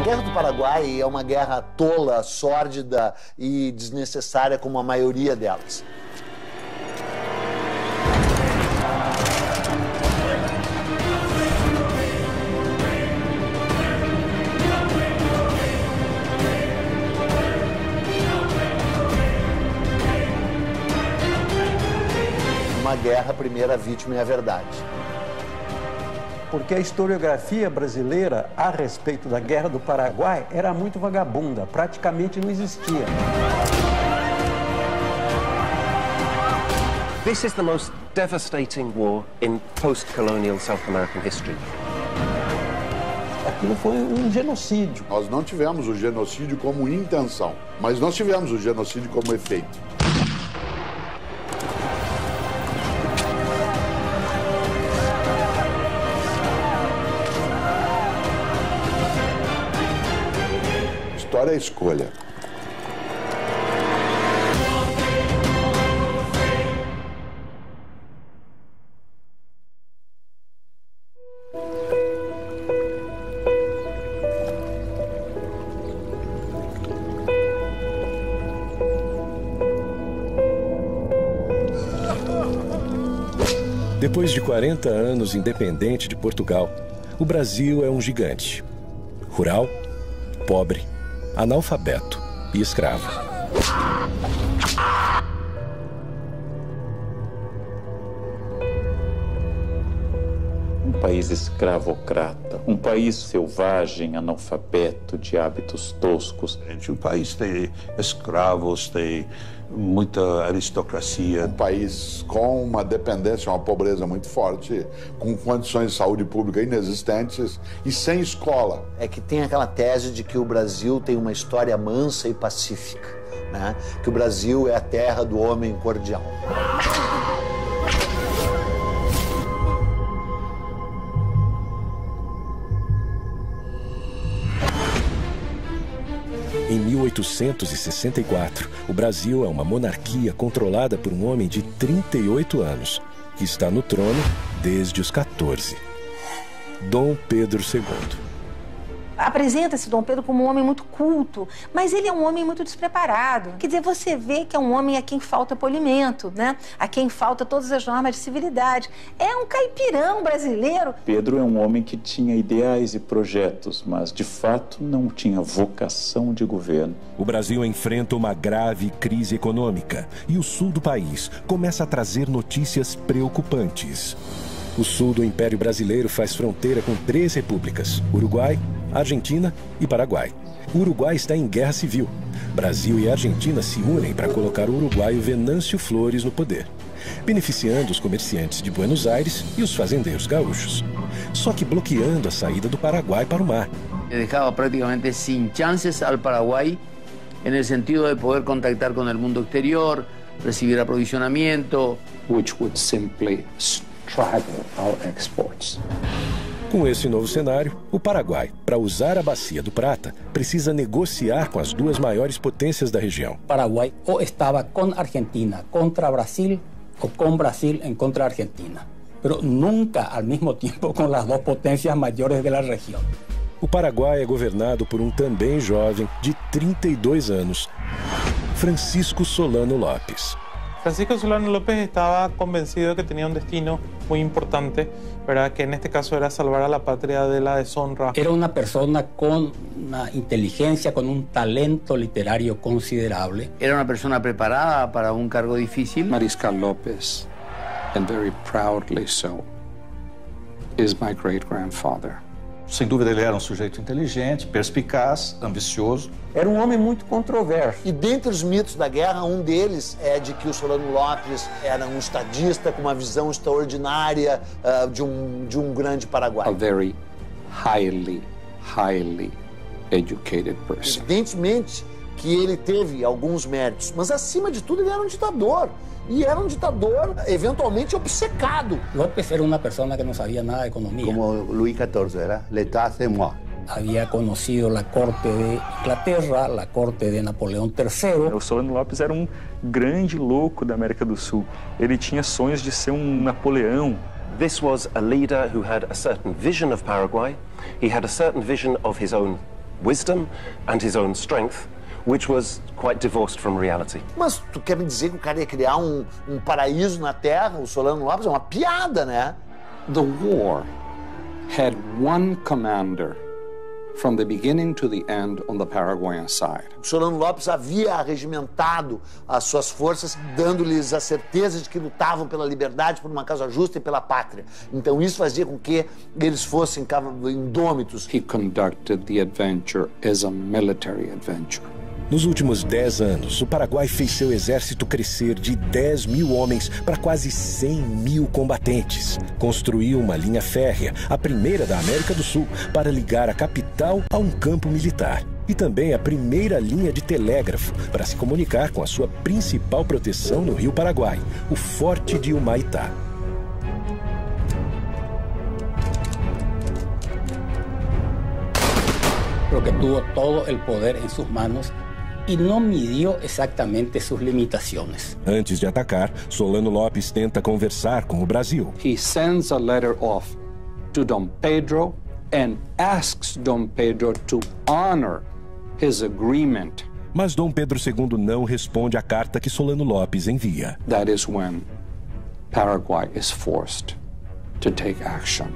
Guerra do Paraguai é uma guerra tola, sórdida e desnecessária, como a maioria delas. Uma guerra, a primeira vítima é a verdade. Porque a historiografia brasileira a respeito da Guerra do Paraguai era muito vagabunda, praticamente não existia. This is the most devastating war in post-colonial South American history. Aquilo foi um genocídio. Nós não tivemos o genocídio como intenção, mas nós tivemos o genocídio como efeito. História é escolha. Depois de 40 anos independente de Portugal, o Brasil é um gigante. Rural, pobre, analfabeto e escravo. Um país escravocrata, um país selvagem, analfabeto, de hábitos toscos. O país tem escravos, tem muita aristocracia. Um país com uma dependência, uma pobreza muito forte, com condições de saúde pública inexistentes e sem escola. É que tem aquela tese de que o Brasil tem uma história mansa e pacífica, né? Que o Brasil é a terra do homem cordial. Em 1864, o Brasil é uma monarquia controlada por um homem de 38 anos, que está no trono desde os 14. Dom Pedro II. Apresenta-se Dom Pedro como um homem muito culto, mas ele é um homem muito despreparado. Quer dizer, você vê que é um homem a quem falta polimento, né? A quem falta todas as normas de civilidade. É um caipirão brasileiro. Pedro é um homem que tinha ideais e projetos, mas de fato não tinha vocação de governo. O Brasil enfrenta uma grave crise econômica e o sul do país começa a trazer notícias preocupantes. O sul do Império Brasileiro faz fronteira com 3 repúblicas: Uruguai, Argentina e Paraguai. O Uruguai está em guerra civil. Brasil e Argentina se unem para colocar o uruguaio Venâncio Flores no poder, beneficiando os comerciantes de Buenos Aires e os fazendeiros gaúchos. Só que bloqueando a saída do Paraguai para o mar. Dejaba prácticamente sin chances al Paraguay en el sentido de poder contactar con el mundo exterior, recibir aprovisionamiento, Which would simply straddle our exports. Com esse novo cenário, o Paraguai, para usar a Bacia do Prata, precisa negociar com as 2 maiores potências da região. Paraguay o estaba con Argentina contra Brasil o con Brasil en contra Argentina, pero nunca al mismo tiempo con las 2 potencias mayores de la región. O Paraguai é governado por um também jovem de 32 anos, Francisco Solano Lopes. Francisco Solano López estaba convencido de que tenía un destino muy importante, ¿verdad? Que en este caso era salvar a la patria de la deshonra. Era una persona con una inteligencia, con un talento literario considerable. era una persona preparada para un cargo difícil. Mariscal López, and very proudly so, is my great-grandfather. Sem dúvida, ele era um sujeito inteligente, perspicaz, ambicioso. Era um homem muito controverso. E dentre os mitos da guerra, um deles é de que o Solano Lopes era um estadista com uma visão extraordinária de um grande Paraguai. A very highly educated person. Evidentemente que ele teve alguns méritos, mas acima de tudo ele era um ditador. E era um ditador eventualmente obcecado. López era una persona que no sabía nada de economía. Como Luis XIV era, l'état c'est moi. Había conocido la corte de Inglaterra, la corte de Napoleão III. O Solano Lopes era um grande louco da América do Sul. Ele tinha sonhos de ser um Napoleão. This was a leader who had a certain vision of Paraguay. He had a certain vision of his own wisdom and his own strength, which was quite divorced from reality. Mas tu quer me dizer que o cara ia criar um paraíso na Terra, o Solano Lopes? É uma piada, né? The war had one commander from the beginning to the end on the Paraguayan side. O Solano Lopes havia arregimentado as suas forças, dando-lhes a certeza de que lutavam pela liberdade, por uma causa justa e pela pátria. Então isso fazia com que eles fossem indômitos. He conducted the adventure as a military adventure. Nos últimos 10 anos, o Paraguai fez seu exército crescer de 10 mil homens para quase 100 mil combatentes. Construiu uma linha férrea, a primeira da América do Sul, para ligar a capital a um campo militar. E também a primeira linha de telégrafo para se comunicar com a sua principal proteção no Rio Paraguai, o Forte de Humaitá. Porque tuvo todo el poder en sus manos y no midió exactamente sus limitaciones. Antes de atacar, Solano Lopes tenta conversar com o Brasil. He sends a letter off to Dom Pedro and asks Dom Pedro to honor his agreement. Mas Dom Pedro II não responde à carta que Solano Lopes envia. That is when Paraguay is forced to take action.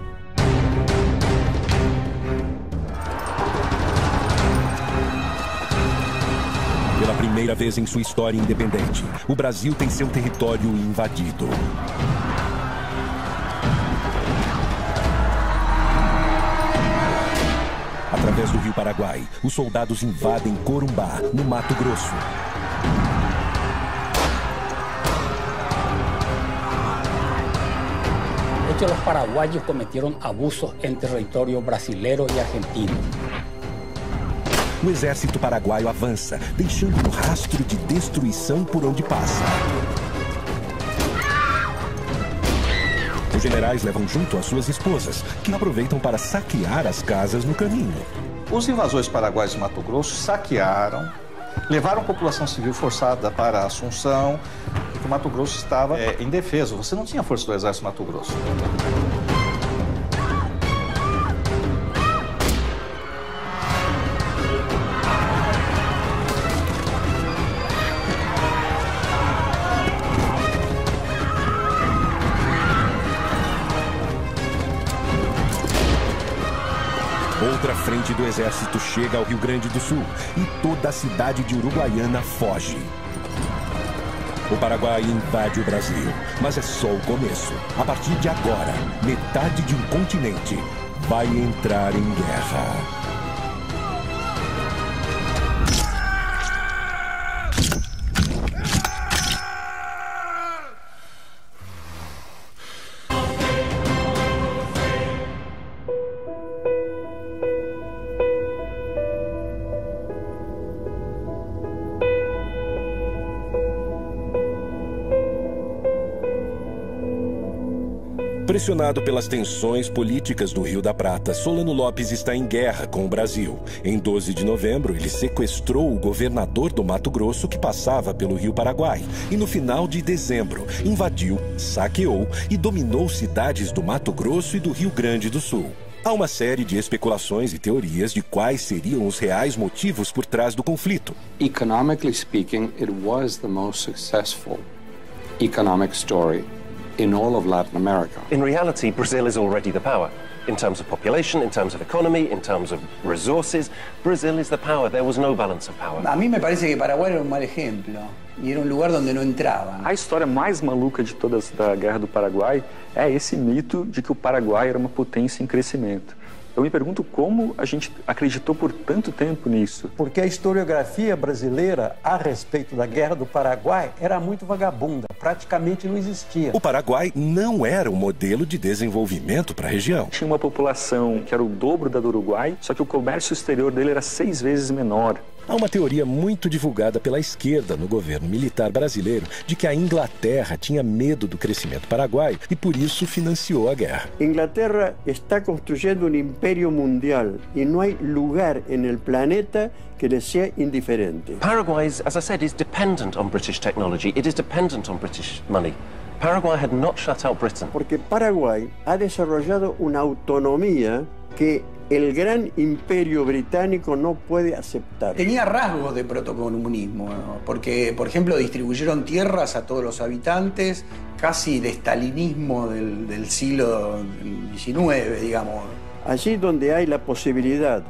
Pela primeira vez em sua história independente, o Brasil tem seu território invadido. Através do Rio Paraguai, os soldados invadem Corumbá, no Mato Grosso. De hecho, los paraguayos cometieron abusos en territorio brasileño y argentino. O exército paraguaio avança, deixando um rastro de destruição por onde passa. Os generais levam junto as suas esposas, que aproveitam para saquear as casas no caminho. Os invasores paraguaios de Mato Grosso saquearam, levaram a população civil forçada para Assunção, porque o Mato Grosso estava indefeso. Você não tinha força do exército Mato Grosso. Outra frente do exército chega ao Rio Grande do Sul e toda a cidade de Uruguaiana foge. O Paraguai invade o Brasil, mas é só o começo. A partir de agora, metade de um continente vai entrar em guerra. Pressionado pelas tensões políticas do Rio da Prata, Solano Lopes está em guerra com o Brasil. Em 12 de novembro, ele sequestrou o governador do Mato Grosso que passava pelo Rio Paraguai. E no final de dezembro, invadiu, saqueou e dominou cidades do Mato Grosso e do Rio Grande do Sul. Há uma série de especulações e teorias de quais seriam os reais motivos por trás do conflito. Economically speaking, it was the most successful economic story in all of Latin America. In reality, Brazil is already the power. In terms of population, in terms of economy, in terms of resources, Brazil is the power. There was no balance of power. A mí me parece que Paraguay era un mal ejemplo y era un lugar donde no entraban. A história mais maluca de todas da Guerra do Paraguai é esse mito de que o Paraguai era uma potência em crescimento. Eu me pergunto como a gente acreditou por tanto tempo nisso. Porque a historiografia brasileira a respeito da Guerra do Paraguai era muito vagabunda, praticamente não existia. O Paraguai não era um modelo de desenvolvimento para a região. Tinha uma população que era o dobro da do Uruguai, só que o comércio exterior dele era 6 vezes menor. Há uma teoria muito divulgada pela esquerda no governo militar brasileiro de que a Inglaterra tinha medo do crescimento paraguaio e por isso financiou a guerra. Inglaterra está construyendo un imperio mundial y no hay lugar en el planeta que le sea indiferente. Paraguay, as I said, is dependent on British technology. It is dependent on British money. Paraguay had not shut out Britain. Porque Paraguay ha desarrollado una autonomía que el gran imperio británico no puede aceptar. Tenía rasgos de protocomunismo, ¿no? Porque, por ejemplo, distribuyeron tierras a todos los habitantes, casi de estalinismo del siglo XIX, digamos. Allí donde hay la posibilidad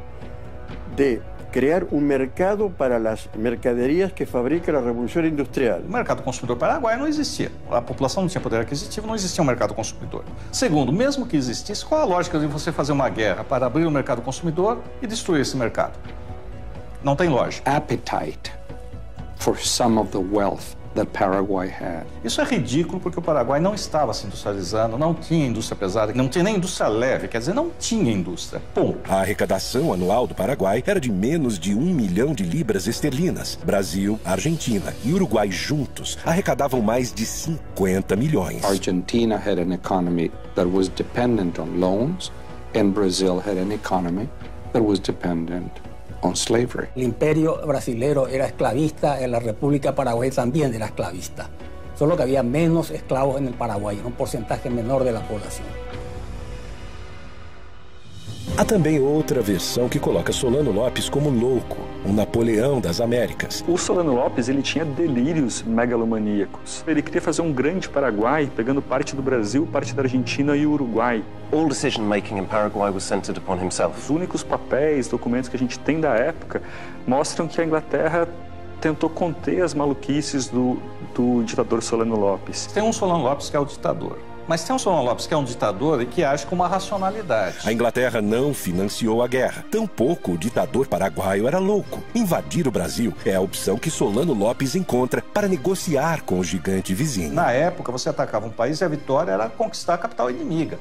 de crear un mercado para las mercaderias que fabrica la Revolución Industrial. O mercado consumidor paraguaio não existia. A população não tinha poder aquisitivo, não existia um mercado consumidor. Segundo, mesmo que existisse, qual a lógica de você fazer uma guerra para abrir o mercado consumidor e destruir esse mercado? Não tem lógica. Appetite for some of the wealth that Paraguay had. Isso é ridículo porque o Paraguai não estava se industrializando, não tinha indústria pesada, não tinha nem indústria leve, quer dizer, não tinha indústria. Ponto. A arrecadação anual do Paraguai era de menos de 1 milhão de libras esterlinas. Brasil, Argentina e Uruguai juntos arrecadavam mais de 50 milhões. Argentina had an economy that was dependent on loans, and Brazil had an economy that was dependent on slavery. El imperio brasilero era esclavista, en la República Paraguay también era esclavista. Solo que había menos esclavos en el Paraguay, un porcentaje menor de la población. Há também outra versão que coloca Solano Lopes como louco, um Napoleão das Américas. O Solano Lopes, ele tinha delírios megalomaníacos. Ele queria fazer um grande Paraguai, pegando parte do Brasil, parte da Argentina e o Uruguai. All decision-making in Paraguay was centered upon himself. Os únicos papéis, documentos que a gente tem da época mostram que a Inglaterra tentou conter as maluquices do ditador Solano Lopes. Tem um Solano Lopes que é o ditador. Mas tem um Solano Lopes que é um ditador e que age com uma racionalidade. A Inglaterra não financiou a guerra. Tampouco o ditador paraguaio era louco. Invadir o Brasil é a opção que Solano Lopes encontra para negociar com o gigante vizinho. Na época, você atacava um país e a vitória era conquistar a capital inimiga.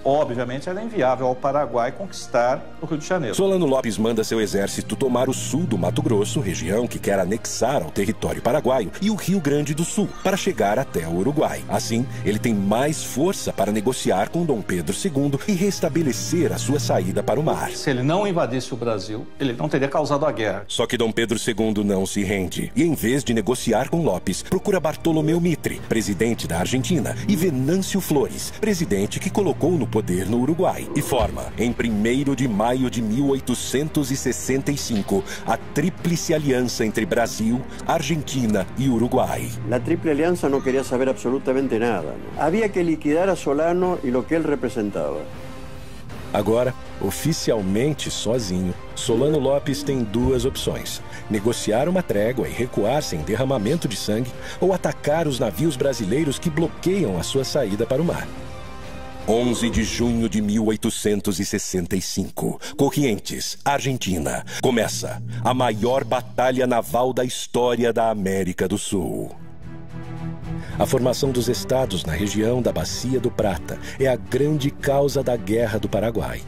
Obviamente, era inviável ao Paraguai conquistar o Rio de Janeiro. Solano Lopes manda seu exército tomar o sul do Mato Grosso, região que quer anexar ao território paraguaio, e o Rio Grande do Sul, para chegar até o Uruguai. Assim, ele tem mais força para negociar com Dom Pedro II e restabelecer a sua saída para o mar. Se ele não invadisse o Brasil, ele não teria causado a guerra. Só que Dom Pedro II não se rende e, em vez de negociar com Lopes, procura Bartolomeu Mitre, presidente da Argentina, e Venâncio Flores, presidente que colocou no poder no Uruguai, e forma, em 1º de maio de 1865, a Tríplice Aliança entre Brasil, Argentina e Uruguai. La Triple Alianza no quería saber absolutamente nada. Había que liquidar a Solano y lo que él representaba. Agora, oficialmente sozinho, Solano Lopes tem duas opções: negociar uma trégua e recuar sem derramamento de sangue, ou atacar os navios brasileiros que bloqueiam a sua saída para o mar. 11 de junho de 1865, Corrientes, Argentina. Começa a maior batalha naval da história da América do Sul. A formação dos estados na região da Bacia do Prata é a grande causa da Guerra do Paraguai.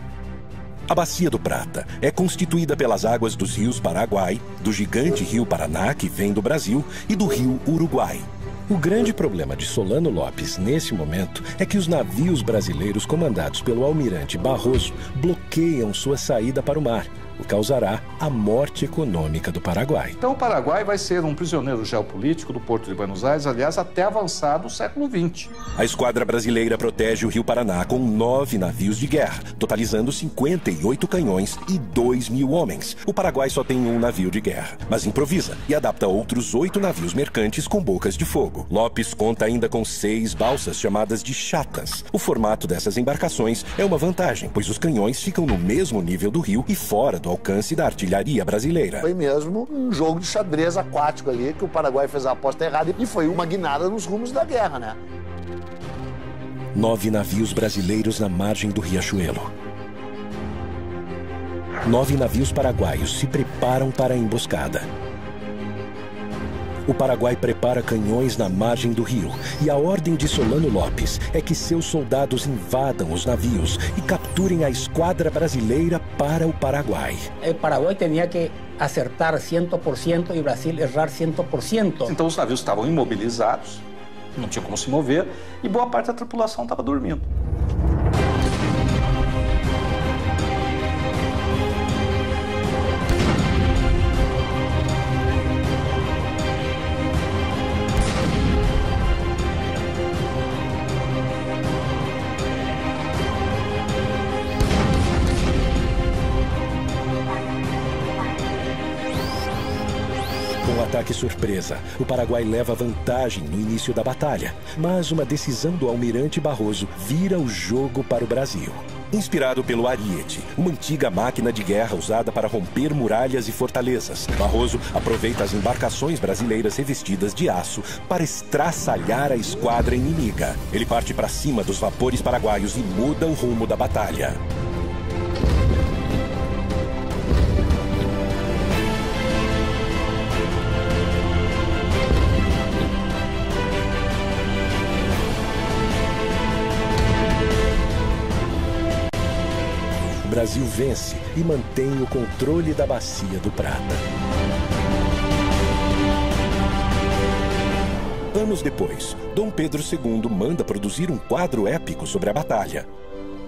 A Bacia do Prata é constituída pelas águas dos rios Paraguai, do gigante rio Paraná, que vem do Brasil, e do rio Uruguai. O grande problema de Solano Lopes nesse momento é que os navios brasileiros comandados pelo almirante Barroso bloqueiam sua saída para o mar, o que causará a morte econômica do Paraguai. Então o Paraguai vai ser um prisioneiro geopolítico do Porto de Buenos Aires, aliás, até avançado o século XX. A esquadra brasileira protege o Rio Paraná com 9 navios de guerra, totalizando 58 canhões e 2.000 homens. O Paraguai só tem um navio de guerra, mas improvisa e adapta outros 8 navios mercantes com bocas de fogo. Lopes conta ainda com 6 balsas chamadas de chatas. O formato dessas embarcações é uma vantagem, pois os canhões ficam no mesmo nível do rio e fora do alcance da artilharia brasileira. Foi mesmo um jogo de xadrez aquático ali, que o Paraguai fez a aposta errada e foi uma guinada nos rumos da guerra, né? 9 navios brasileiros na margem do Riachuelo. 9 navios paraguaios se preparam para a emboscada. O Paraguai prepara canhões na margem do rio e a ordem de Solano Lopes é que seus soldados invadam os navios e capturem a esquadra brasileira para o Paraguai. O Paraguai tinha que acertar 100% e o Brasil errar 100%. Então os navios estavam imobilizados, não tinha como se mover e boa parte da tripulação estava dormindo. No ataque surpresa, o Paraguai leva vantagem no início da batalha, mas uma decisão do almirante Barroso vira o jogo para o Brasil. Inspirado pelo Ariete, uma antiga máquina de guerra usada para romper muralhas e fortalezas, Barroso aproveita as embarcações brasileiras revestidas de aço para estraçalhar a esquadra inimiga. Ele parte para cima dos vapores paraguaios e muda o rumo da batalha. O Brasil vence e mantém o controle da Bacia do Prata. Anos depois, Dom Pedro II manda produzir um quadro épico sobre a batalha.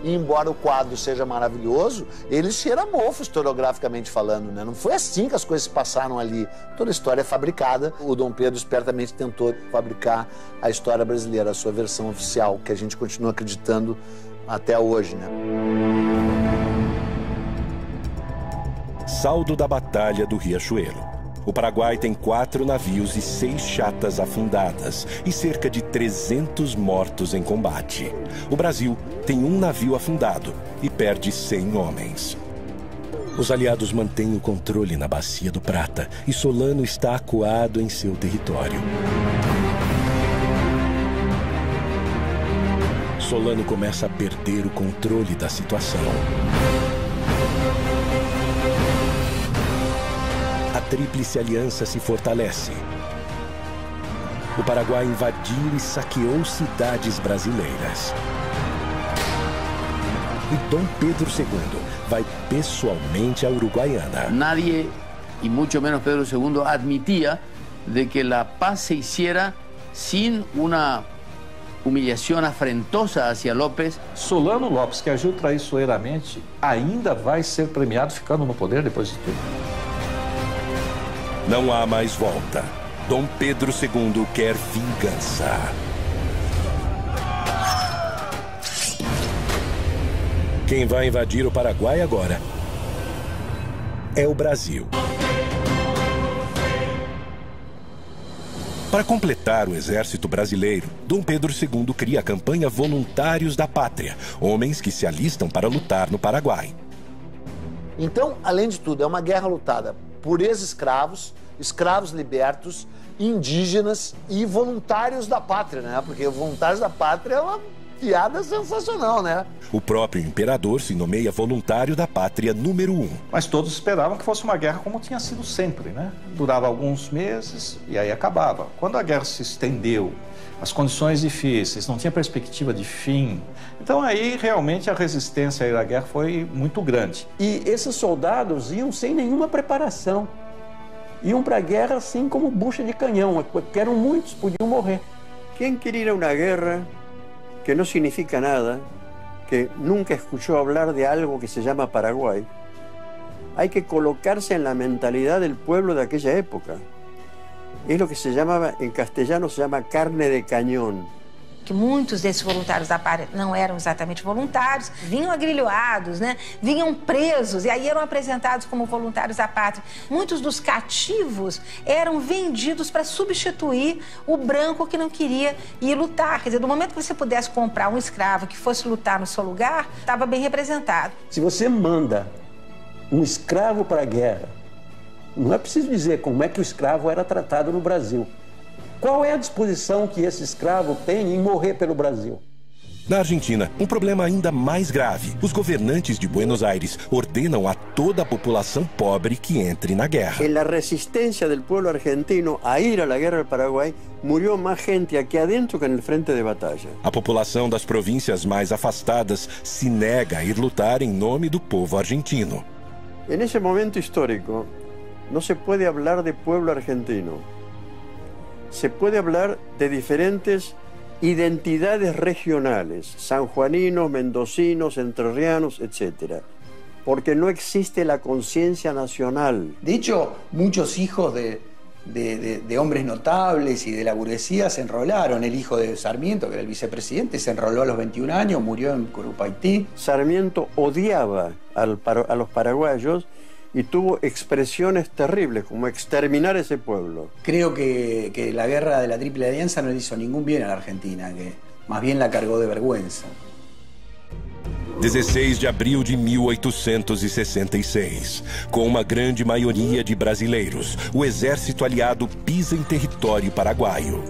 E embora o quadro seja maravilhoso, ele cheira mofo historiograficamente falando, né? Não foi assim que as coisas se passaram ali. Toda a história é fabricada. O Dom Pedro espertamente tentou fabricar a história brasileira, a sua versão oficial, que a gente continua acreditando até hoje, né? Saldo da Batalha do Riachuelo. O Paraguai tem 4 navios e 6 chatas afundadas e cerca de 300 mortos em combate. O Brasil tem 1 navio afundado e perde 100 homens. Os aliados mantêm o controle na Bacia do Prata e Solano está acuado em seu território. Solano começa a perder o controle da situação. A Tríplice Aliança se fortalece. O Paraguai invadiu e saqueou cidades brasileiras. E Dom Pedro II vai pessoalmente a Uruguaiana. Nadie, y mucho menos Pedro II, admitía de que la paz se hiciera sin una humillación afrentosa hacia López. Solano Lopes, que agiu traiçoeiramente, ainda vai ser premiado ficando no poder depois de tudo. Não há mais volta. Dom Pedro II quer vingança. Quem vai invadir o Paraguai agora é o Brasil. Para completar o exército brasileiro, Dom Pedro II cria a campanha Voluntários da Pátria, homens que se alistam para lutar no Paraguai. Então, além de tudo, é uma guerra lutada por ex-escravos, escravos libertos, indígenas e voluntários da pátria, né? Porque voluntários da pátria é uma piada sensacional, né? O próprio imperador se nomeia voluntário da pátria número 1. Mas todos esperavam que fosse uma guerra como tinha sido sempre, né? Durava alguns meses e aí acabava. Quando a guerra se estendeu, as condições difíceis, não tinha perspectiva de fim. Então aí realmente a resistência à guerra foi muito grande. E esses soldados iam sem nenhuma preparação. Iam para a guerra assim como bucha de canhão, porque eram muitos, podiam morrer. Quem queria ir a uma guerra que no significa nada, que nunca escuchó hablar de algo que se llama Paraguay, hay que colocarse en la mentalidad del pueblo de aquella época. Es lo que se llamaba, en castellano se llama carne de cañón. Que muitos desses voluntários da pátria não eram exatamente voluntários, vinham agrilhoados, né? Vinham presos e aí eram apresentados como voluntários da pátria. Muitos dos cativos eram vendidos para substituir o branco que não queria ir lutar. Quer dizer, no momento que você pudesse comprar um escravo que fosse lutar no seu lugar, estava bem representado. Se você manda um escravo para a guerra, não é preciso dizer como é que o escravo era tratado no Brasil. Qual é a disposição que esse escravo tem em morrer pelo Brasil? Na Argentina, um problema ainda mais grave. Os governantes de Buenos Aires ordenam a toda a população pobre que entre na guerra. En la resistencia del pueblo argentino a ir a la guerra del Paraguay, murió más gente aquí adentro que en el frente de batalla. A população das províncias mais afastadas se nega a ir lutar em nome do povo argentino. En ese momento histórico, no se puede hablar de pueblo argentino. Se puede hablar de diferentes identidades regionales, sanjuaninos, mendocinos, entrerrianos, etc. Porque no existe la conciencia nacional. De hecho, muchos hijos de hombres notables y de la burguesía se enrolaron. El hijo de Sarmiento, que era el vicepresidente, se enroló a los 21 años, murió en Curupaití. Sarmiento odiaba a los paraguayos y tuvo expresiones terribles, como exterminar ese pueblo. Creo que la guerra de la Triple Alianza no le hizo ningún bien a la Argentina, que más bien la cargó de vergüenza. 16 de abril de 1866. Com uma grande maioria de brasileiros, o exército aliado pisa em território paraguaio.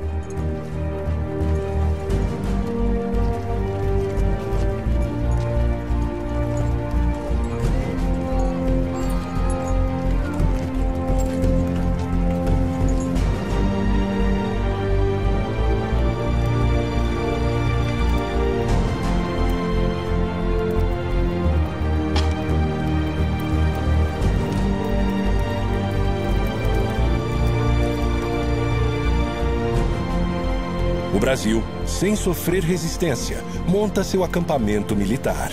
O Brasil, sem sofrer resistência, monta seu acampamento militar.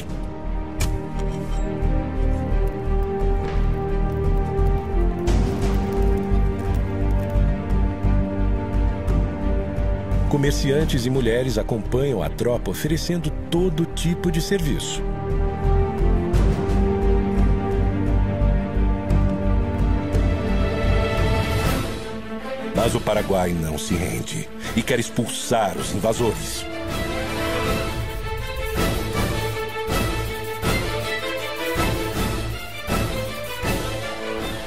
Comerciantes e mulheres acompanham a tropa oferecendo todo tipo de serviço. Mas o Paraguai não se rende e quer expulsar os invasores.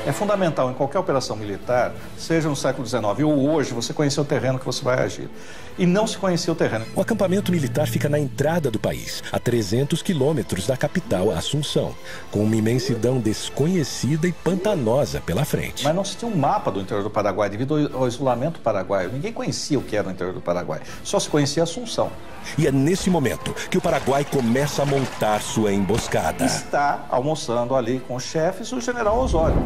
É fundamental em qualquer operação militar, seja no século XIX ou hoje, você conhecer o terreno que você vai agir. E não se conhecia o terreno. O acampamento militar fica na entrada do país, a 300 quilômetros da capital, Assunção, com uma imensidão desconhecida e pantanosa pela frente. Mas não se tinha um mapa do interior do Paraguai, devido ao isolamento paraguaio. Ninguém conhecia o que era o interior do Paraguai, só se conhecia Assunção. E é nesse momento que o Paraguai começa a montar sua emboscada. Está almoçando ali com os chefes o general Osório.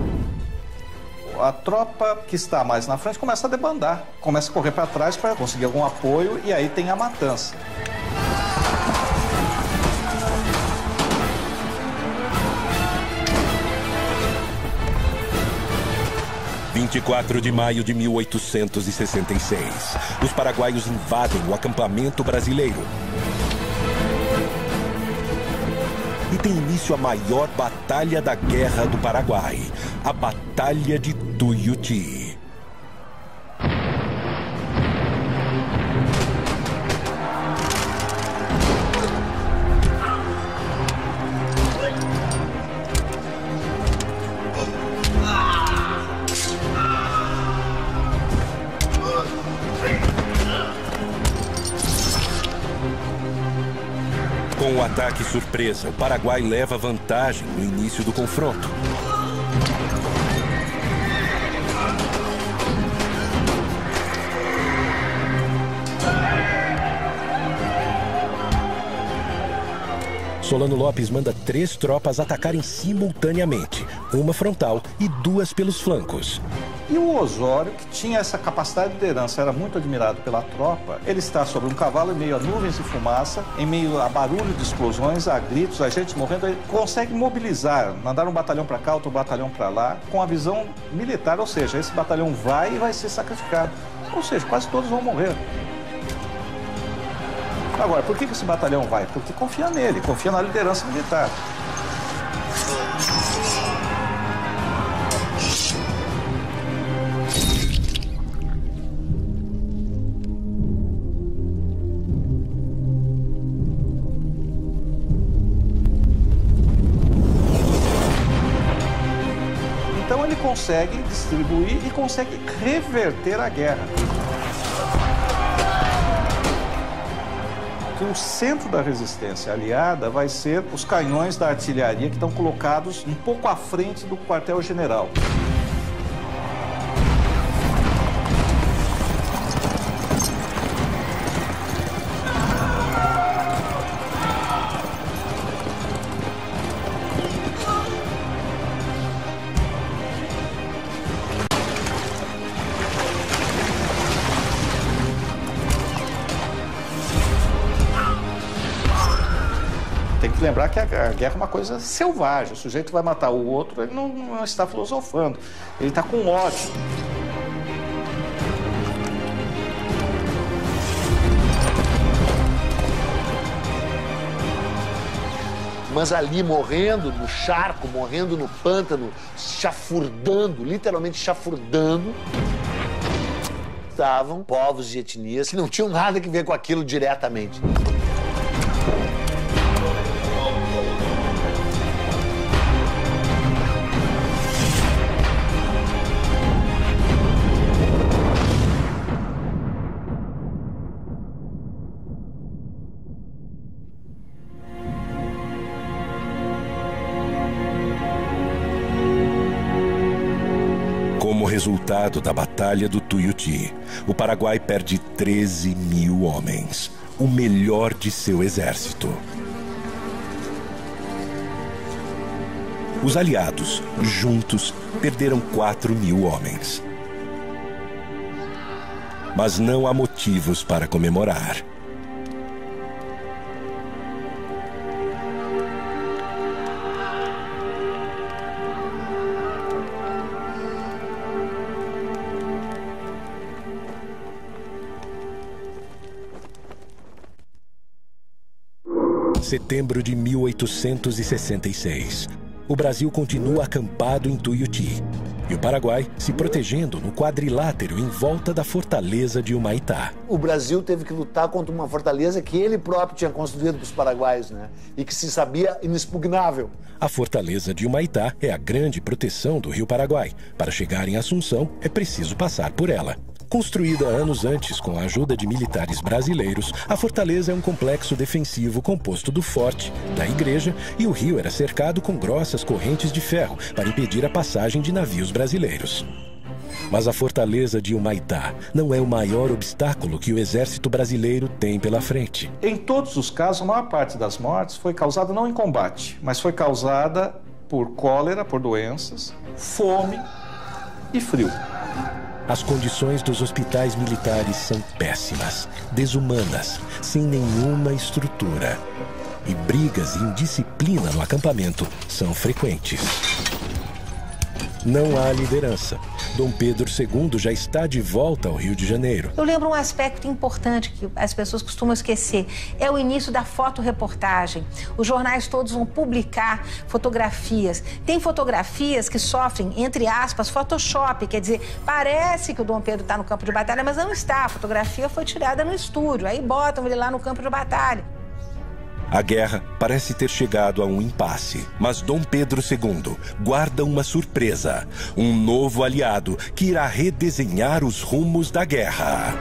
A tropa que está mais na frente começa a debandar, começa a correr para trás para conseguir algum apoio e aí tem a matança. – 24 de maio de 1866. Os paraguaios invadem o acampamento brasileiro. E tem início a maior batalha da Guerra do Paraguai, a Batalha de Tuiuti. Com o ataque surpresa, o Paraguai leva vantagem no início do confronto. Solano Lopes manda 3 tropas atacarem simultaneamente, uma frontal e 2 pelos flancos. E o Osório, que tinha essa capacidade de liderança, era muito admirado pela tropa. Ele está sobre um cavalo em meio a nuvens de fumaça, em meio a barulho de explosões, a gritos, a gente morrendo. Ele consegue mobilizar, mandar um batalhão para cá, outro batalhão para lá, com a visão militar, ou seja, esse batalhão vai e vai ser sacrificado. Ou seja, quase todos vão morrer. Agora, por que esse batalhão vai? Porque confia nele, confia na liderança militar. Então ele consegue distribuir e consegue reverter a guerra. Que o centro da resistência aliada vai ser os canhões da artilharia que estão colocados um pouco à frente do quartel-general. Tem que lembrar que a guerra é uma coisa selvagem. O sujeito vai matar o outro, ele não está filosofando. Ele está com ódio. mas ali morrendo no charco, morrendo no pântano, chafurdando, literalmente chafurdando, estavam povos e etnias que não tinham nada a ver com aquilo diretamente. Como resultado da Batalha do Tuiuti, o Paraguai perde 13 mil homens, o melhor de seu exército. Os aliados, juntos, perderam 4 mil homens. Mas não há motivos para comemorar. Setembro de 1866. O Brasil continua acampado em Tuiuti e o Paraguai se protegendo no quadrilátero em volta da fortaleza de Humaitá. O Brasil teve que lutar contra uma fortaleza que ele próprio tinha construído para os paraguaios, né? E que se sabia inexpugnável. A fortaleza de Humaitá é a grande proteção do Rio Paraguai. Para chegar em Assunção, é preciso passar por ela. Construída anos antes com a ajuda de militares brasileiros, a fortaleza é um complexo defensivo composto do forte, da igreja, e o rio era cercado com grossas correntes de ferro para impedir a passagem de navios brasileiros. Mas a fortaleza de Humaitá não é o maior obstáculo que o exército brasileiro tem pela frente. Em todos os casos, a maior parte das mortes foi causada não em combate, mas foi causada por cólera, por doenças, fome e frio. As condições dos hospitais militares são péssimas, desumanas, sem nenhuma estrutura. E brigas e indisciplina no acampamento são frequentes. Não há liderança. Dom Pedro II já está de volta ao Rio de Janeiro. Eu lembro um aspecto importante que as pessoas costumam esquecer. É o início da fotoreportagem. Os jornais todos vão publicar fotografias. Tem fotografias que sofrem, entre aspas, Photoshop. Quer dizer, parece que o Dom Pedro está no campo de batalha, mas não está. A fotografia foi tirada no estúdio. Aí botam ele lá no campo de batalha. A guerra parece ter chegado a um impasse, mas Dom Pedro II guarda uma surpresa, um novo aliado que irá redesenhar os rumos da guerra.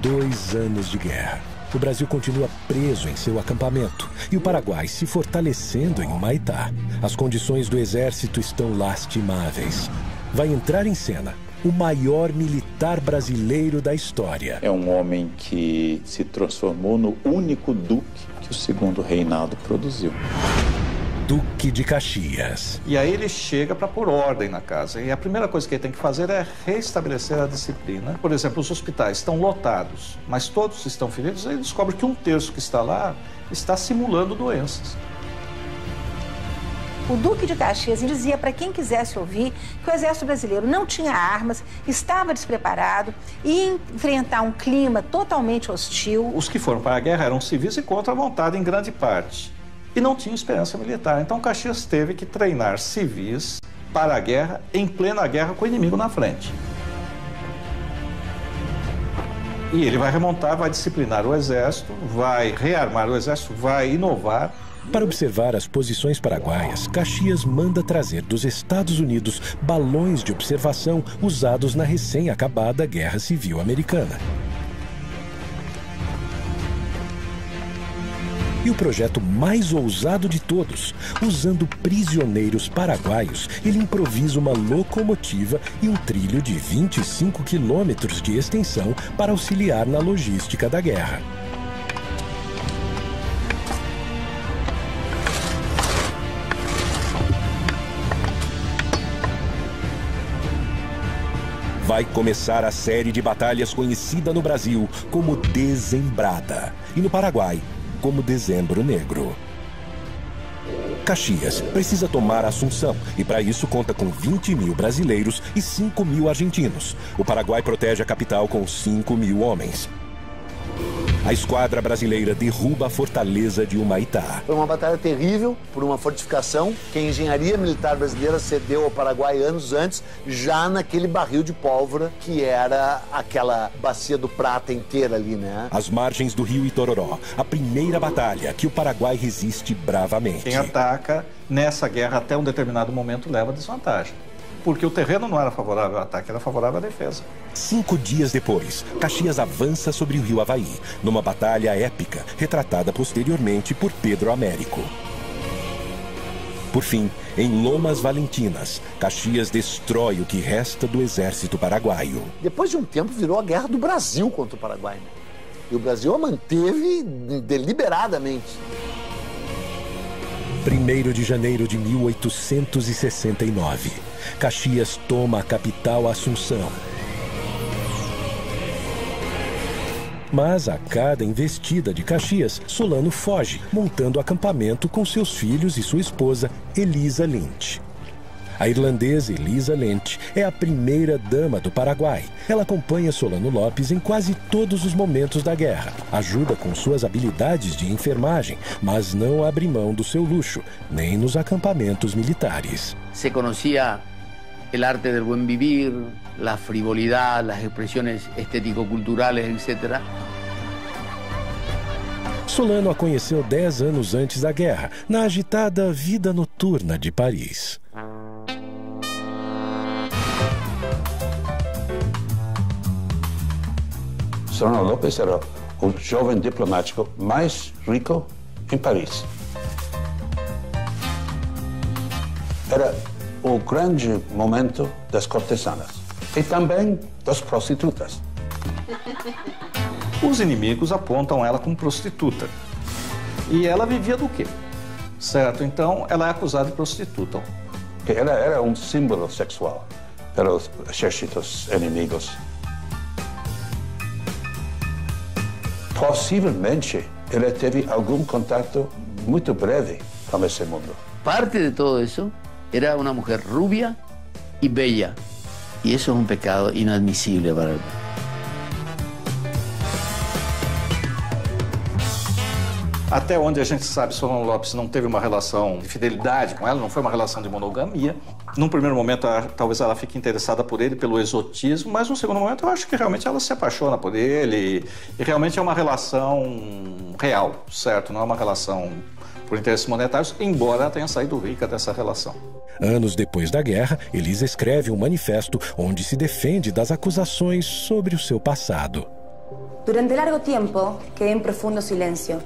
2 anos de guerra. O Brasil continua preso em seu acampamento e o Paraguai se fortalecendo em Humaitá. As condições do exército estão lastimáveis. Vai entrar em cena o maior militar brasileiro da história. É um homem que se transformou no único duque que o segundo reinado produziu. Duque de Caxias. E aí ele chega para pôr ordem na casa. E a primeira coisa que ele tem que fazer é restabelecer a disciplina. Por exemplo, os hospitais estão lotados, mas todos estão feridos. Aí ele descobre que 1/3 que está lá está simulando doenças. O Duque de Caxias dizia para quem quisesse ouvir que o exército brasileiro não tinha armas, estava despreparado e ia enfrentar um clima totalmente hostil. Os que foram para a guerra eram civis e contra a vontade em grande parte. E não tinham experiência militar. Então Caxias teve que treinar civis para a guerra, em plena guerra com o inimigo na frente. E ele vai remontar, vai disciplinar o exército, vai rearmar o exército, vai inovar. Para observar as posições paraguaias, Caxias manda trazer dos Estados Unidos balões de observação usados na recém-acabada Guerra Civil Americana. E o projeto mais ousado de todos, usando prisioneiros paraguaios, ele improvisa uma locomotiva e um trilho de 25 quilômetros de extensão para auxiliar na logística da guerra. Vai começar a série de batalhas conhecida no Brasil como Dezembrada e no Paraguai como Dezembro Negro. Caxias precisa tomar Assunção e para isso conta com 20 mil brasileiros e 5 mil argentinos. O Paraguai protege a capital com 5 mil homens. A esquadra brasileira derruba a fortaleza de Humaitá. Foi uma batalha terrível por uma fortificação que a engenharia militar brasileira cedeu ao Paraguai anos antes, já naquele barril de pólvora que era aquela bacia do Prata inteira ali, né? Às margens do rio Itororó, a primeira batalha que o Paraguai resiste bravamente. Quem ataca nessa guerra até um determinado momento leva desvantagem. Porque o terreno não era favorável ao ataque, era favorável à defesa. 5 dias depois, Caxias avança sobre o rio Havaí, numa batalha épica, retratada posteriormente por Pedro Américo. Por fim, em Lomas Valentinas, Caxias destrói o que resta do exército paraguaio. Depois de um tempo, virou a Guerra do Brasil contra o Paraguai. E o Brasil a manteve deliberadamente. 1º de janeiro de 1869. Caxias toma a capital Assunção. Mas a cada investida de Caxias, Solano foge, montando acampamento com seus filhos e sua esposa, Elisa Lynch. A irlandesa Elisa Lynch é a primeira dama do Paraguai. Ela acompanha Solano Lopes em quase todos os momentos da guerra. Ajuda com suas habilidades de enfermagem, mas não abre mão do seu luxo, nem nos acampamentos militares. Se conhecia o arte do buen vivir, a frivolidade, as expressões estético-culturais, etc. Solano a conheceu 10 anos antes da guerra, na agitada vida noturna de Paris. Solano Lopes era o jovem diplomático mais rico em Paris. Era o grande momento das cortesanas e também das prostitutas. Os inimigos apontam ela como prostituta. E ela vivia do quê? Certo? Então, ela é acusada de prostituta. Ela era um símbolo sexual para os exércitos inimigos. Possivelmente, ela teve algum contato muito breve com esse mundo. Parte de todo isso era uma mulher rubia e bella. E isso é um pecado inadmissível para ela. Até onde a gente sabe, Solano Lopes não teve uma relação de fidelidade com ela, não foi uma relação de monogamia. Num primeiro momento, talvez ela fique interessada por ele, pelo exotismo, mas num segundo momento eu acho que realmente ela se apaixona por ele e realmente é uma relação real, certo? Não é uma relação por interesses monetários, embora ela tenha saído rica dessa relação. Anos depois da guerra, Elisa escreve um manifesto onde se defende das acusações sobre o seu passado. Durante largo tempo, quedé en profundo silencio,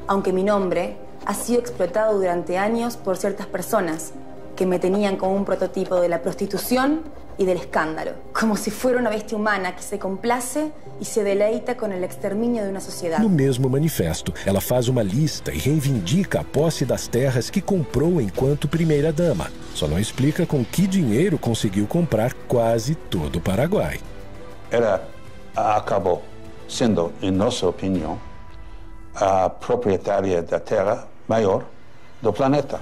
aunque mi nombre ha sido explotado durante años por ciertas personas que me tenían como un prototipo de la prostitución y del escándalo, como si fuera una bestia humana que se complace y se deleita con el exterminio de una sociedad. No mesmo manifesto, ela faz uma lista e reivindica a posse das terras que comprou enquanto primeira-dama. Só não explica com que dinheiro conseguiu comprar quase todo o Paraguai. Ela acabou sendo, em nossa opinião, a proprietária da terra maior do planeta.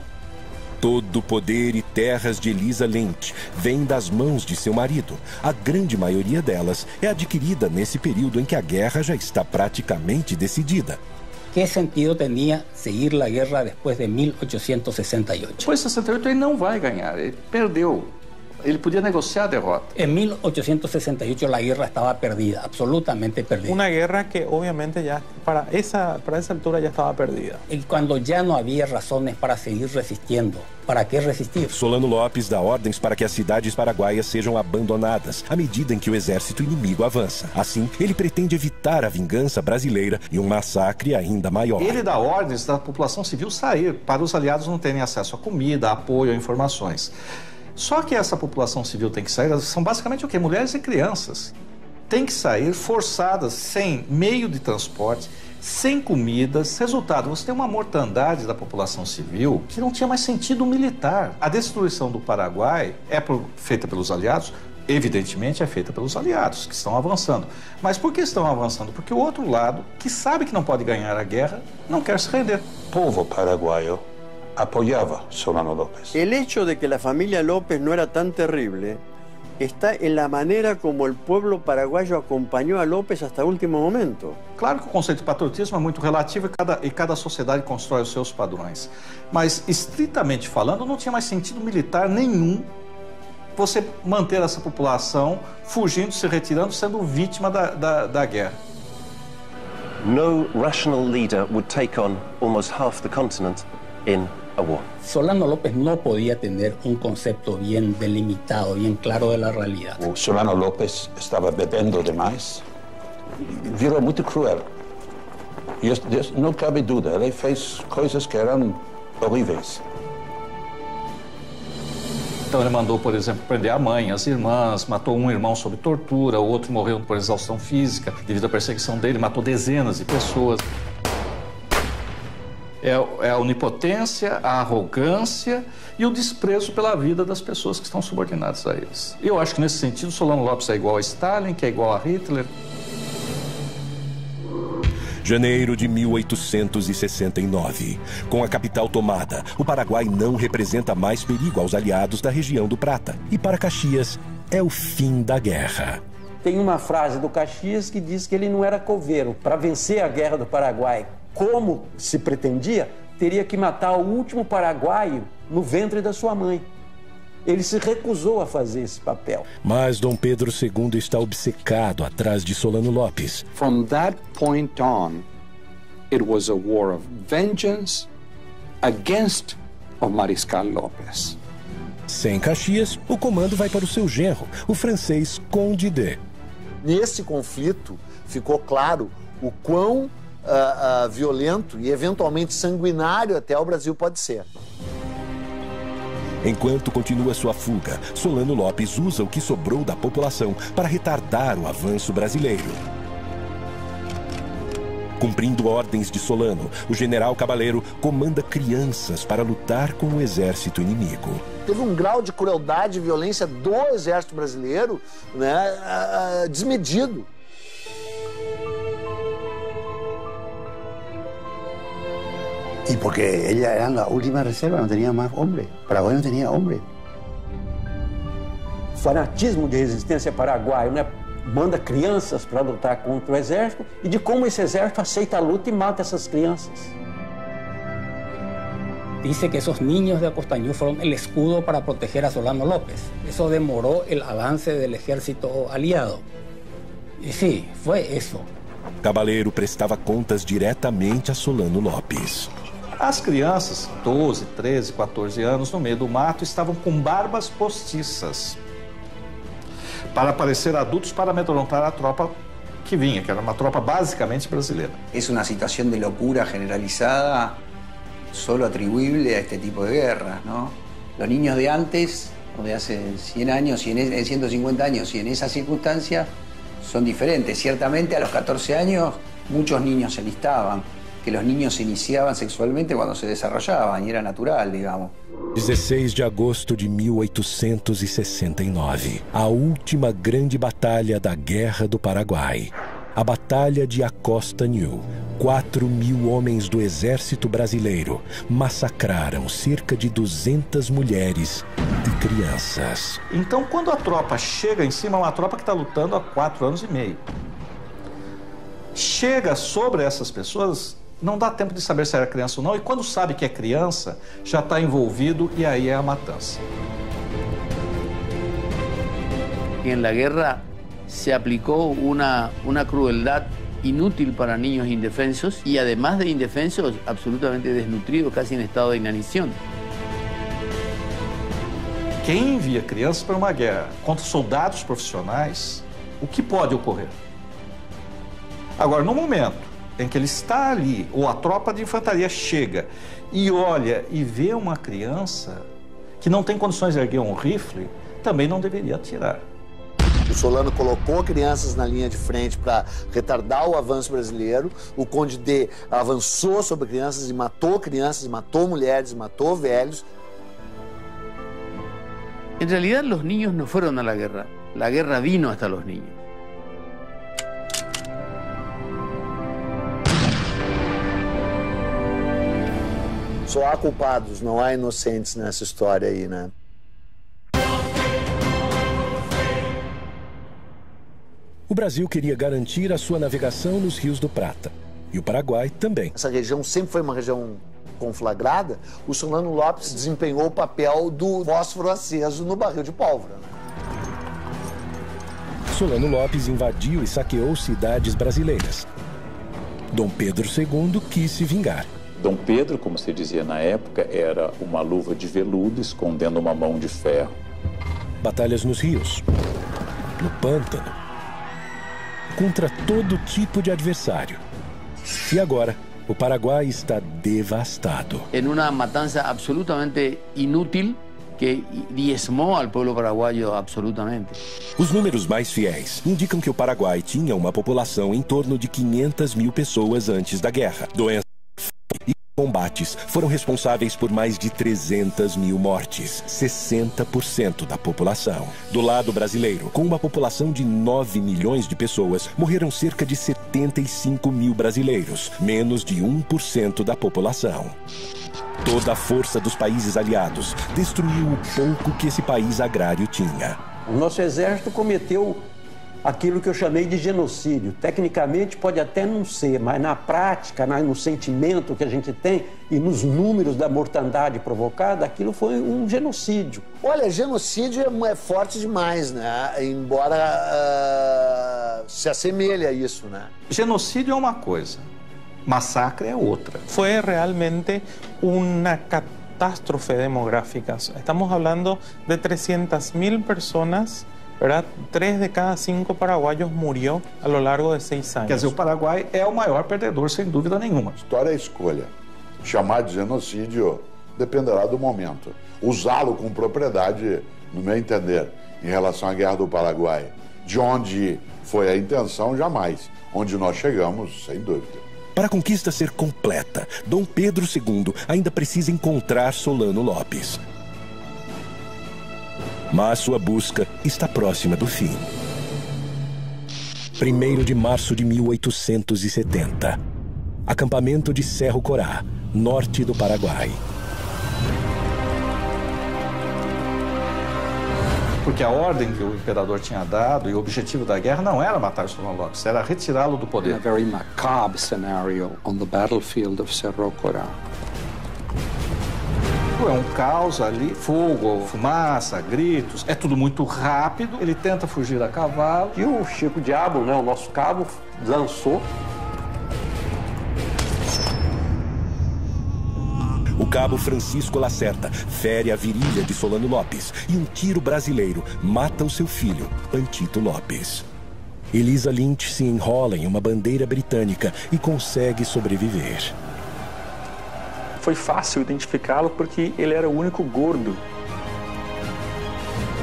Todo o poder e terras de Elisa Lynch vem das mãos de seu marido. A grande maioria delas é adquirida nesse período em que a guerra já está praticamente decidida. Que sentido tinha seguir a guerra depois de 1868? Depois de 68 ele não vai ganhar, ele perdeu. Ele podia negociar a derrota. En 1868 la guerra estaba perdida, absolutamente perdida. Una guerra que obviamente ya para esa altura ya estaba perdida. Y cuando ya no había razones para seguir resistiendo, ¿para qué resistir? Solano Lopes dá ordens para que as cidades paraguaias sejam abandonadas à medida em que o exército inimigo avança. Assim, ele pretende evitar a vingança brasileira e um massacre ainda maior. Ele dá ordens da população civil sair, para os aliados não terem acesso a comida, a apoio, a informações. Só que essa população civil tem que sair, são basicamente o quê? Mulheres e crianças. Tem que sair forçadas, sem meio de transporte, sem comidas. Resultado, você tem uma mortandade da população civil que não tinha mais sentido militar. A destruição do Paraguai é feita pelos aliados? Evidentemente é feita pelos aliados, que estão avançando. Mas por que estão avançando? Porque o outro lado, que sabe que não pode ganhar a guerra, não quer se render. O povo paraguaio apoyaba Solano López. El hecho de que la familia López no era tan terrible está en la manera como el pueblo paraguayo acompañó a López hasta el último momento. Claro que o conceito de patriotismo é muito relativo e cada sociedade constrói os seus padrões. Mas, estritamente falando, não tinha mais sentido militar nenhum você manter essa população fugindo, se retirando, sendo vítima da guerra. No rational leader would take on almost half the continent in a war. Solano López no podía tener un concepto bien delimitado, bien claro de la realidad. O Solano López estava bebendo demais, virou muito cruel. E não cabe dúvida, ele fez coisas que eram horríveis. Então ele mandou, por exemplo, prender a mãe, as irmãs, matou um irmão sob tortura, o outro morreu por exaustão física devido à perseguição dele, matou dezenas de pessoas. É a onipotência, a arrogância e o desprezo pela vida das pessoas que estão subordinadas a eles. Eu acho que, nesse sentido, Solano López é igual a Stalin, que é igual a Hitler. Janeiro de 1869. Com a capital tomada, o Paraguai não representa mais perigo aos aliados da região do Prata. E para Caxias, é o fim da guerra. Tem uma frase do Caxias que diz que ele não era coveiro. Para vencer a guerra do Paraguai, como se pretendia, teria que matar o último paraguaio no ventre da sua mãe. Ele se recusou a fazer esse papel. Mas Dom Pedro II está obcecado atrás de Solano López. From that point on, it was a war of vengeance against o Mariscal López. Sem Caxias, o comando vai para o seu genro, o francês Conde D. Nesse conflito, ficou claro o quão violento e eventualmente sanguinário até o Brasil pode ser. Enquanto continua sua fuga, Solano López usa o que sobrou da população para retardar o avanço brasileiro. Cumprindo ordens de Solano, o general Cabaleiro comanda crianças para lutar com o exército inimigo. Teve um grau de crueldade e violência do exército brasileiro, né, desmedido. Y porque ellas eran la última reserva, no tenía más hombres. Paraguay no tenía hombres. Fanatismo de resistência paraguaio, né? Manda crianças para lutar contra o exército e de como esse exército aceita a luta e mata essas crianças. Dice que esos niños de Acostañú fueron el escudo para proteger a Solano López. Eso demoró el avance del ejército aliado. Y sí, fue eso. Cabaleiro prestava contas diretamente a Solano López. As crianças, 12, 13, 14 anos, no meio do mato, estavam com barbas postiças para parecer adultos para amedrontar a tropa que vinha, que era uma tropa basicamente brasileira. Es una situación de locura generalizada, solo atribuible a este tipo de guerras, ¿no? Los niños de antes, o de hace 100 años, y en 150 años, y en esa circunstancia, son diferentes. Ciertamente, a los 14 años, muchos niños se alistaban, que los niños se iniciaban sexualmente cuando se desarrollaban, y era natural, digamos. 16 de agosto de 1869, a última grande batalha da Guerra do Paraguai. A Batalha de Acostañú. 4.000 homens do exército brasileiro massacraram cerca de 200 mulheres e crianças. Então, quando a tropa chega em cima, é uma tropa que está lutando há 4 anos e meio. Chega sobre essas pessoas, não dá tempo de saber se era criança ou não, e quando sabe que é criança, já está envolvido e aí é a matança. En la guerra se aplicó una crueldad inútil para niños indefensos y además de indefensos, absolutamente desnutridos, casi en estado de inanición. Quem envia crianças para uma guerra contra soldados profissionais, o que pode ocorrer? Agora, no momento em que ele está ali, ou a tropa de infantaria chega e olha e vê uma criança que não tem condições de erguer um rifle, também não deveria atirar. O Solano colocou crianças na linha de frente para retardar o avanço brasileiro. O Conde D avançou sobre crianças, e matou mulheres, matou velhos. En realidad, los niños no fueron a la guerra vino hasta los niños. Só há culpados, não há inocentes nessa história aí, né? Brasil queria garantir a sua navegação nos rios do Prata. E o Paraguai também. Essa região sempre foi uma região conflagrada. O Solano Lopes desempenhou o papel do fósforo aceso no barril de pólvora, né? Solano Lopes invadiu e saqueou cidades brasileiras. Dom Pedro II quis se vingar. Dom Pedro, como se dizia na época, era uma luva de veludo escondendo uma mão de ferro. Batalhas nos rios, no pântano, contra todo tipo de adversário. E agora, o Paraguai está devastado. En una matanza absolutamente inútil que diezmou al pueblo paraguayo absolutamente. Os números mais fiéis indicam que o Paraguai tinha uma população em torno de 500 mil pessoas antes da guerra. Doenças e combates foram responsáveis por mais de 300 mil mortes, 60% da população. Do lado brasileiro, com uma população de 9 milhões de pessoas, morreram cerca de 75 mil brasileiros, menos de 1% da população. Toda a força dos países aliados destruiu o pouco que esse país agrário tinha. O nosso exército cometeu aquilo que eu chamei de genocídio. Tecnicamente pode até não ser, mas na prática, no sentimento que a gente tem e nos números da mortandade provocada, aquilo foi um genocídio. Olha, genocídio é forte demais, né? Embora se assemelhe a isso, né? Genocídio é uma coisa. Massacre é outra. Fue realmente una catástrofe demográfica. Estamos hablando de 300.000 personas, ¿verdad? 3 de cada 5 paraguayos murió a lo largo de 6 anos. Quer dizer, o Paraguai é o maior perdedor, sem dúvida nenhuma. História é escolha. Chamar de genocídio dependerá do momento. Usá-lo com propriedade, no meu entender, em relação à Guerra do Paraguai, de onde foi a intenção, jamais. Onde nós chegamos, sem dúvida. Para a conquista ser completa, Dom Pedro II ainda precisa encontrar Solano Lopes. Mas sua busca está próxima do fim. 1º de março de 1870. Acampamento de Cerro Corá, norte do Paraguai. Porque a ordem que o imperador tinha dado e o objetivo da guerra não era matar o Solano Lopes, era retirá-lo do poder. In a very macabre scenario on the battlefield of Cerro Corá. É um caos ali, fogo, fumaça, gritos, é tudo muito rápido. Ele tenta fugir a cavalo. E o Chico Diabo, né, o nosso cabo, lançou. O cabo Francisco Lacerda fere a virilha de Solano Lopes e um tiro brasileiro mata o seu filho, Pantito Lopes. Elisa Lynch se enrola em uma bandeira britânica e consegue sobreviver. Foi fácil identificá-lo porque ele era o único gordo.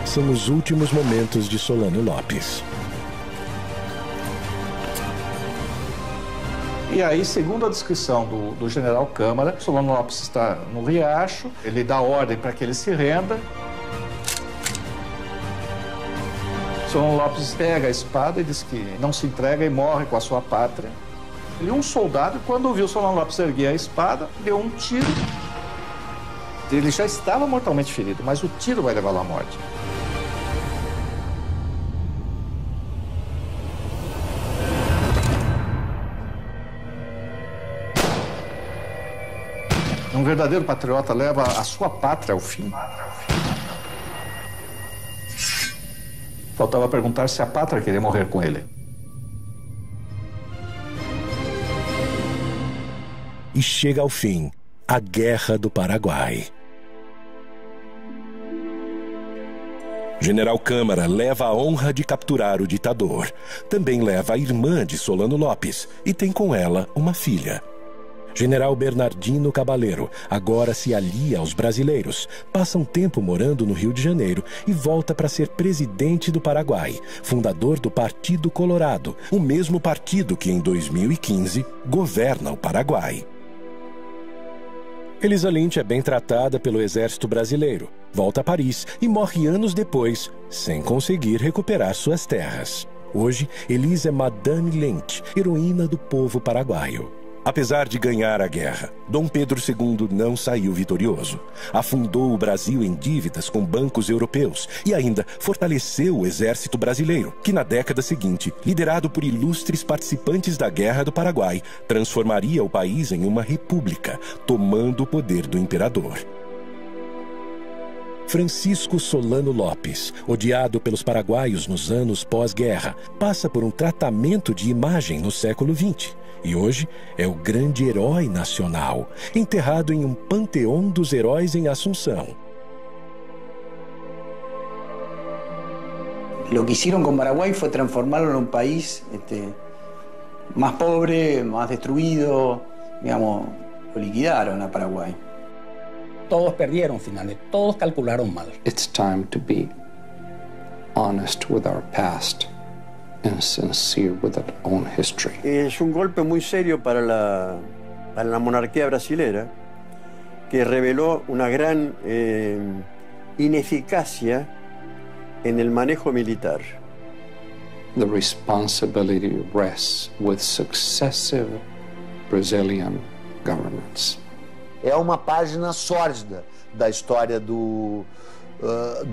São os últimos momentos de Solano Lopes. E aí, segundo a descrição do general Câmara, Solano Lopes está no riacho, ele dá ordem para que ele se renda. Solano Lopes pega a espada e diz que não se entrega e morre com a sua pátria. E um soldado, quando viu Solano Lopes erguer a espada, deu um tiro. Ele já estava mortalmente ferido, mas o tiro vai levá-lo à morte. Um verdadeiro patriota leva a sua pátria ao fim. Faltava perguntar se a pátria queria morrer com ele. E chega ao fim a Guerra do Paraguai. General Câmara leva a honra de capturar o ditador. Também leva a irmã de Solano Lopes e tem com ela uma filha. General Bernardino Cabaleiro agora se alia aos brasileiros, passa um tempo morando no Rio de Janeiro e volta para ser presidente do Paraguai, fundador do Partido Colorado, o mesmo partido que em 2015 governa o Paraguai. Elisa Lynch é bem tratada pelo exército brasileiro, volta a Paris e morre anos depois, sem conseguir recuperar suas terras. Hoje, Elisa é Madame Lynch, heroína do povo paraguaio. Apesar de ganhar a guerra, Dom Pedro II não saiu vitorioso. Afundou o Brasil em dívidas com bancos europeus e ainda fortaleceu o exército brasileiro, que na década seguinte, liderado por ilustres participantes da Guerra do Paraguai, transformaria o país em uma república, tomando o poder do imperador. Francisco Solano Lopes, odiado pelos paraguaios nos anos pós-guerra, passa por um tratamento de imagem no século XX. E hoje é o grande herói nacional, enterrado em um panteão dos heróis em Assunção. Lo que hicieron con Paraguay fue transformarlo en un país más pobre, más destruido, digamos, lo liquidaron a Paraguay. Todos perdieron finalmente, todos calcularon mal. It's time to be honest with our past and sincere with our own history. Es un golpe muy serio para la monarquía brasilera, que reveló una gran ineficacia en el manejo militar. The responsibility rests with successive Brazilian governments. É uma página sórdida da história do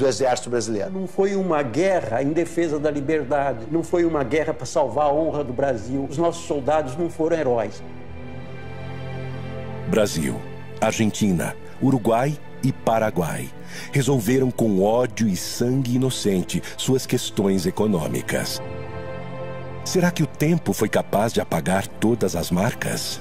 exército brasileiro. Não foi uma guerra em defesa da liberdade, não foi uma guerra para salvar a honra do Brasil. Os nossos soldados não foram heróis. Brasil, Argentina, Uruguai e Paraguai resolveram com ódio e sangue inocente suas questões econômicas. Será que o tempo foi capaz de apagar todas as marcas?